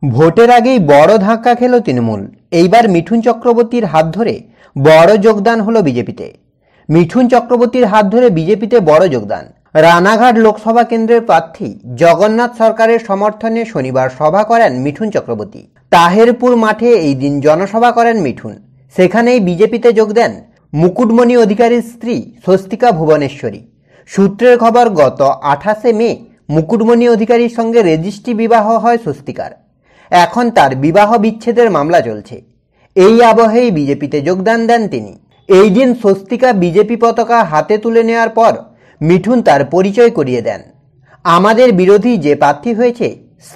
ভোটের আগেই বড় ধাক্কা খেল তৃণমূল। এইবার মিঠুন চক্রবর্তীর হাত ধরে বড় যোগদান হলো বিজেপিতে। মিঠুন চক্রবর্তীর হাত ধরে বিজেপিতে বড় যোগদান। রানাঘাট লোকসভা কেন্দ্রের প্রার্থী জগন্নাথ সরকারের সমর্থনে শনিবার সভা করেন মিঠুন চক্রবর্তী। তাহেরপুর মাঠে এই দিন জনসভা করেন মিঠুন। সেখানেই বিজেপিতে যোগ দেন মুকুটমণি অধিকারীর স্ত্রী স্বস্তিকা ভুবনেশ্বরী। সূত্রের খবর, গত 28 মে মুকুটমণি অধিকারীর সঙ্গে রেজিস্ট্রি বিবাহ হয় স্বস্তিকার। এখন তার বিবাহ বিচ্ছেদের মামলা চলছে। এই আবহেই বিজেপিতে যোগদান দেন তিনি। এই দিন স্বস্তিকা বিজেপি পতাকা হাতে তুলে নেওয়ার পর মিঠুন তার পরিচয় করিয়ে দেন। আমাদের বিরোধী যে প্রার্থী হয়েছে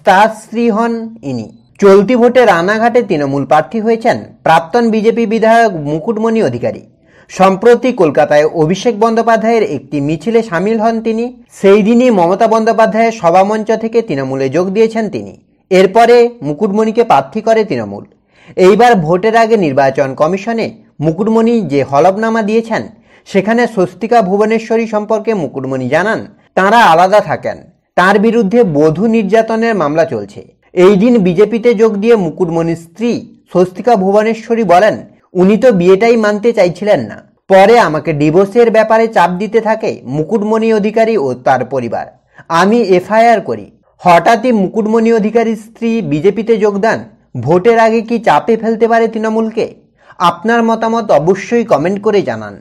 তার স্ত্রী হন ইনি। চলতি ভোটে রানাঘাটে তৃণমূল প্রার্থী হয়েছেন প্রাক্তন বিজেপি বিধায়ক মুকুটমণি অধিকারী। সম্প্রতি কলকাতায় অভিষেক বন্দ্যোপাধ্যায়ের একটি মিছিলে সামিল হন তিনি। সেই দিনই মমতা বন্দ্যোপাধ্যায়ের সভামঞ্চ থেকে তৃণমূলে যোগ দিয়েছেন তিনি। এরপরে মুকুটমণিকে প্রার্থী করে তৃণমূল। এইবার ভোটের আগে নির্বাচন কমিশনে মুকুটমণি যে হলফনামা দিয়েছেন, সেখানে স্বস্তিকা ভুবনেশ্বরী সম্পর্কে মুকুটমণি জানান তাঁরা আলাদা থাকেন। তার বিরুদ্ধে বধূ নির্যাতনের মামলা চলছে। এই দিন বিজেপিতে যোগ দিয়ে মুকুটমণির স্ত্রী স্বস্তিকা ভুবনেশ্বরী বলেন, উনি তো বিয়েটাই মানতে চাইছিলেন না। পরে আমাকে ডিভোর্সের ব্যাপারে চাপ দিতে থাকে মুকুটমণি অধিকারী ও তার পরিবার। আমি এফআইআর করি। হঠাৎই মুকুটমণি অধিকারীর স্ত্রী বিজেপিতে যোগদান ভোটের আগে কি চাপে ফেলতে পারে তৃণমূলকে? আপনার মতামত অবশ্যই কমেন্ট করে জানান।